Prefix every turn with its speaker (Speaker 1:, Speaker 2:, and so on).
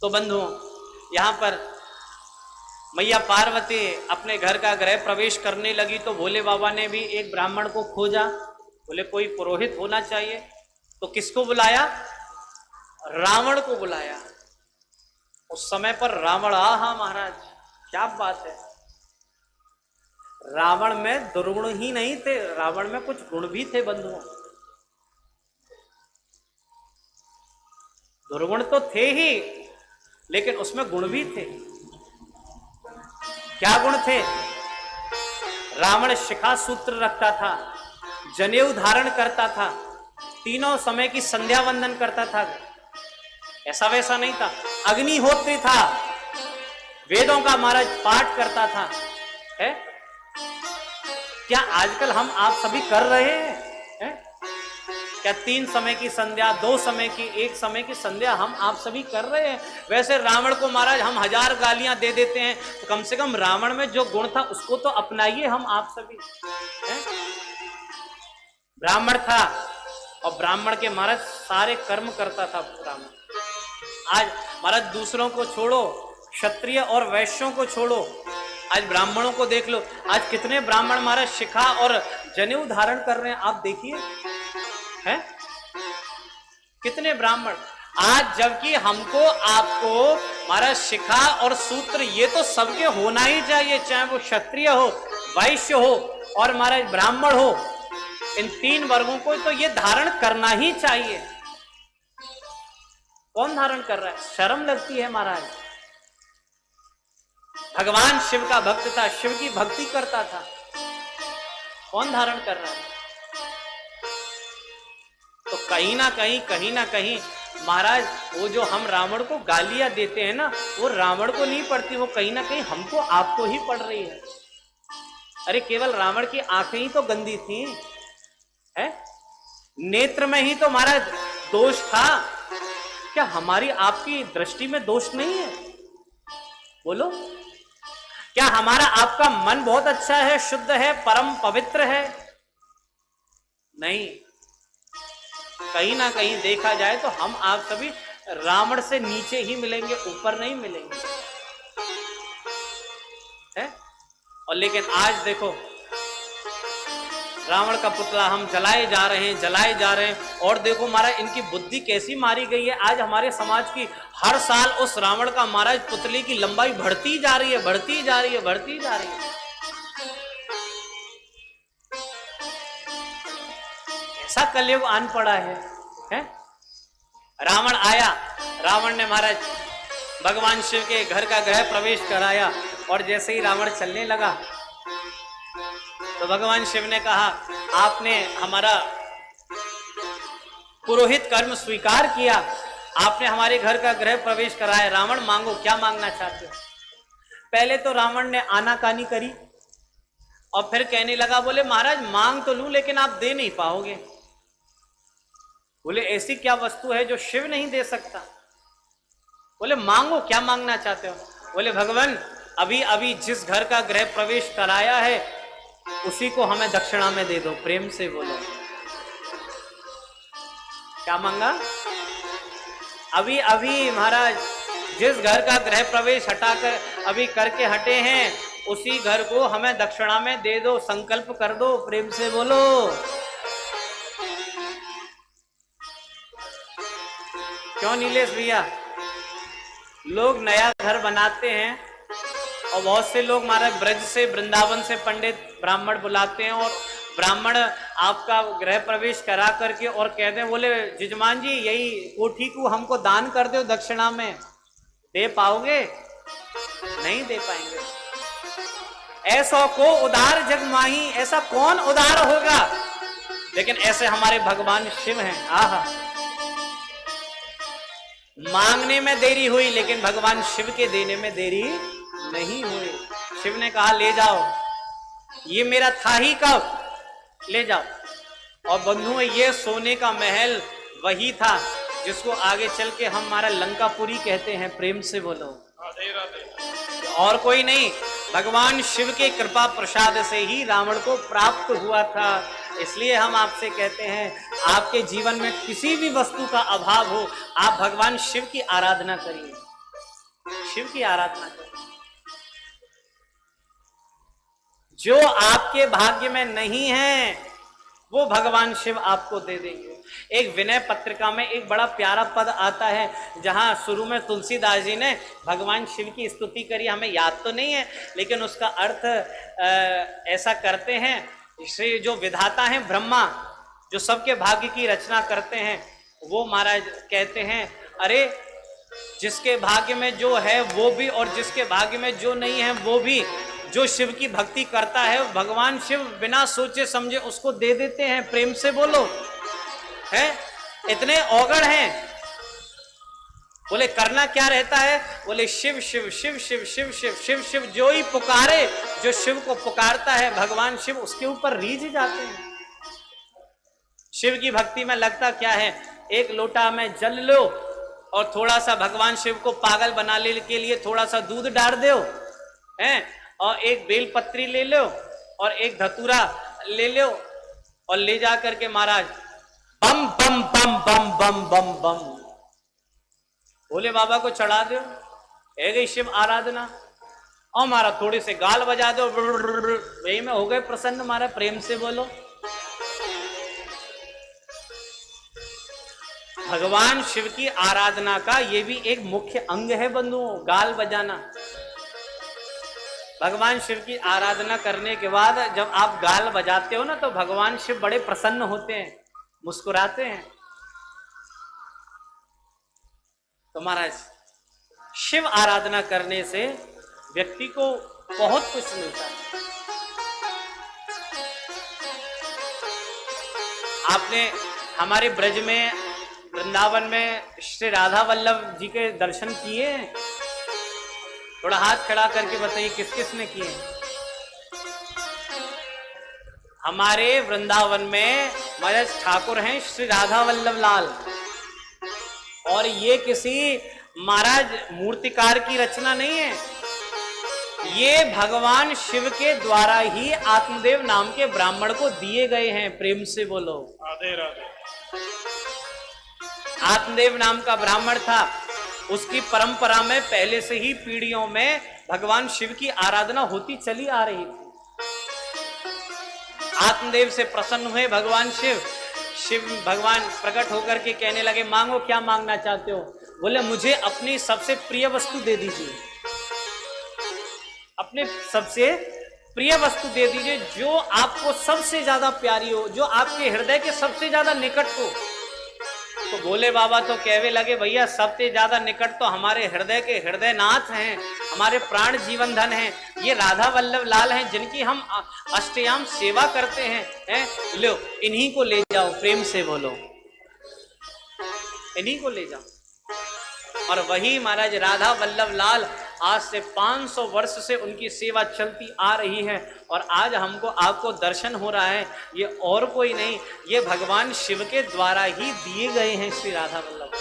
Speaker 1: तो बंधुओं, यहाँ पर मैया पार्वती अपने घर का गृह प्रवेश करने लगी तो भोले बाबा ने भी एक ब्राह्मण को खोजा। बोले कोई पुरोहित होना चाहिए, तो किसको बुलाया? रावण को बुलाया। उस समय पर रावण, आहा महाराज क्या बात है, रावण में दुर्गुण ही नहीं थे, रावण में कुछ गुण भी थे बंधुओं। दुर्गुण तो थे ही, लेकिन उसमें गुण भी थे। क्या गुण थे? रावण शिखा सूत्र रखता था, जनेऊ धारण करता था, तीनों समय की संध्या वंदन करता था। ऐसा वैसा नहीं था, अग्निहोत्री था, वेदों का महाराज पाठ करता था। है क्या आजकल हम आप सभी कर रहे हैं? क्या 3 समय की संध्या, 2 समय की, 1 समय की संध्या हम आप सभी कर रहे हैं? वैसे रावण को महाराज हम 1000 गालियां दे देते हैं, तो कम से कम रावण में जो गुण था उसको तो अपनाइए हम आप सभी। ब्राह्मण था और ब्राह्मण के महाराज सारे कर्म करता था ब्राह्मण। आज महाराज दूसरों को छोड़ो, क्षत्रिय और वैश्यों को छोड़ो, आज ब्राह्मणों को देख लो। आज कितने ब्राह्मण महाराज शिखा और जनेऊ धारण कर रहे हैं, आप देखिए है कितने ब्राह्मण आज। जबकि हमको आपको महाराज शिखा और सूत्र ये तो सबके होना ही चाहिए, चाहे वो क्षत्रिय हो, वैश्य हो और महाराज ब्राह्मण हो। इन 3 वर्गों को तो ये धारण करना ही चाहिए। कौन धारण कर रहा है? शर्म लगती है महाराज। भगवान शिव का भक्त था, शिव की भक्ति करता था, कौन धारण कर रहा है? तो कहीं ना कहीं महाराज वो जो हम रावण को गालियां देते हैं ना, वो रावण को नहीं पड़ती, वो कहीं ना कहीं हमको आपको ही पड़ रही है। अरे केवल रावण की आंखें ही तो गंदी थी, है नेत्र में ही तो महाराज दोष था। क्या हमारी आपकी दृष्टि में दोष नहीं है? बोलो, क्या हमारा आपका मन बहुत अच्छा है, शुद्ध है, परम पवित्र है? नहीं, कहीं ना कहीं देखा जाए तो हम आप सभी रावण से नीचे ही मिलेंगे, ऊपर नहीं मिलेंगे, है? और लेकिन आज देखो रावण का पुतला हम जलाए जा रहे हैं। और देखो महाराज इनकी बुद्धि कैसी मारी गई है। आज हमारे समाज की हर साल उस रावण का महाराज पुतले की लंबाई बढ़ती जा रही है। ऐसा कलयुग आन पड़ा है? रावण आया, रावण ने महाराज भगवान शिव के घर का गृह प्रवेश कराया, और जैसे ही रावण चलने लगा तो भगवान शिव ने कहा आपने हमारा पुरोहित कर्म स्वीकार किया, आपने हमारे घर का गृह प्रवेश कराया, रावण मांगो, क्या मांगना चाहते हो? पहले तो रावण ने आनाकानी करी और फिर कहने लगा, बोले महाराज मांग तो लूं लेकिन आप दे नहीं पाओगे। बोले ऐसी क्या वस्तु है जो शिव नहीं दे सकता? बोले मांगो, क्या मांगना चाहते हो? बोले भगवान अभी अभी जिस घर का गृह प्रवेश कराया है उसी को हमें दक्षिणा में दे दो। प्रेम से बोलो, क्या मांगा? अभी अभी महाराज जिस घर का गृह प्रवेश हटाकर अभी करके हटे हैं उसी घर को हमें दक्षिणा में दे दो, संकल्प कर दो। प्रेम से बोलो। क्यों नीलेश भैया, लोग नया घर बनाते हैं और बहुत से लोग हमारे ब्रज से, वृंदावन से पंडित ब्राह्मण बुलाते हैं और ब्राह्मण आपका गृह प्रवेश करा करके और कहते हैं, बोले जजमान जी यही कोठी को हमको दान कर दो दक्षिणा में। दे पाओगे? नहीं दे पाएंगे। ऐसा को उदार जग माही, ऐसा कौन उदार होगा? लेकिन ऐसे हमारे भगवान शिव हैं। आहा, मांगने में देरी हुई लेकिन भगवान शिव के देने में देरी नहीं हुई। शिव ने कहा ले जाओ, ये मेरा था ही कब, ले जाओ। और बंधुओं ये सोने का महल वही था जिसको आगे चल के हम हमारा लंकापुरी कहते हैं। प्रेम से बोलो। और कोई नहीं, भगवान शिव के कृपा प्रसाद से ही रावण को प्राप्त हुआ था। इसलिए हम आपसे कहते हैं आपके जीवन में किसी भी वस्तु का अभाव हो, आप भगवान शिव की आराधना करिए। शिव की आराधना करें। जो आपके भाग्य में नहीं है वो भगवान शिव आपको दे देंगे। एक विनय पत्रिका में एक बड़ा प्यारा पद आता है जहां शुरू में तुलसीदास जी ने भगवान शिव की स्तुति करी, हमें याद तो नहीं है लेकिन उसका अर्थ ऐसा करते हैं। श्री जो विधाता हैं ब्रह्मा, जो सबके भाग्य की रचना करते हैं, वो महाराज कहते हैं अरे जिसके भाग्य में जो है वो भी और जिसके भाग्य में जो नहीं है वो भी, जो शिव की भक्ति करता है भगवान शिव बिना सोचे समझे उसको दे देते हैं। प्रेम से बोलो, है इतने औगड़ हैं। बोले करना क्या रहता है? बोले शिव शिव शिव शिव शिव शिव शिव शिव, जो ही पुकारे, जो शिव को पुकारता है भगवान शिव उसके ऊपर रीझ जाते हैं। शिव की भक्ति में लगता क्या है? एक लोटा में जल लो और थोड़ा सा भगवान शिव को पागल बनाने के लिए थोड़ा सा दूध डाल दो, हैं, और एक बेलपत्री ले लो और एक धतूरा ले लो और ले जा करके महाराज बम बम बम बम बम बम बम भोले बाबा को चढ़ा दो, है गई शिव आराधना। और मारा थोड़े से गाल बजा दो, वही में हो गए प्रसन्न। मारा प्रेम से बोलो। भगवान शिव की आराधना का ये भी एक मुख्य अंग है बंधुओं, गाल बजाना। भगवान शिव की आराधना करने के बाद जब आप गाल बजाते हो ना तो भगवान शिव बड़े प्रसन्न होते हैं, मुस्कुराते हैं। तो महाराज शिव आराधना करने से व्यक्ति को बहुत कुछ मिलता है। आपने हमारे ब्रज में वृंदावन में श्री राधा वल्लभ जी के दर्शन किए? थोड़ा हाथ खड़ा करके बताइए किस किस ने किए? हमारे वृंदावन में महाराज ठाकुर हैं श्री राधा वल्लभ लाल, और ये किसी महाराज मूर्तिकार की रचना नहीं है, ये भगवान शिव के द्वारा ही आत्मदेव नाम के ब्राह्मण को दिए गए हैं। प्रेम से बोलो राधे राधे। आत्मदेव नाम का ब्राह्मण था, उसकी परंपरा में पहले से ही पीढ़ियों में भगवान शिव की आराधना होती चली आ रही थी। आत्मदेव से प्रसन्न हुए भगवान शिव। शिव भगवान प्रकट होकर के कहने लगे मांगो, क्या मांगना चाहते हो? बोले मुझे अपनी सबसे प्रिय वस्तु दे दीजिए, अपने सबसे प्रिय वस्तु दे दीजिए, जो आपको सबसे ज्यादा प्यारी हो, जो आपके हृदय के सबसे ज्यादा निकट हो। तो भोले बाबा तो कहवे लगे भैया सबसे ज्यादा निकट तो हमारे हृदय के हृदयनाथ हैं, हमारे प्राण जीवन धन हैं, ये राधा वल्लभ लाल हैं जिनकी हम अष्टयाम सेवा करते हैं, लो इन्हीं को ले जाओ। प्रेम से बोलो, इन्हीं को ले जाओ। और वही महाराज राधा वल्लभ लाल आज से 500 वर्ष से उनकी सेवा चलती आ रही है, और आज हमको आपको दर्शन हो रहा है। ये और कोई नहीं, ये भगवान शिव के द्वारा ही दिए गए हैं श्री राधा वल्लभ।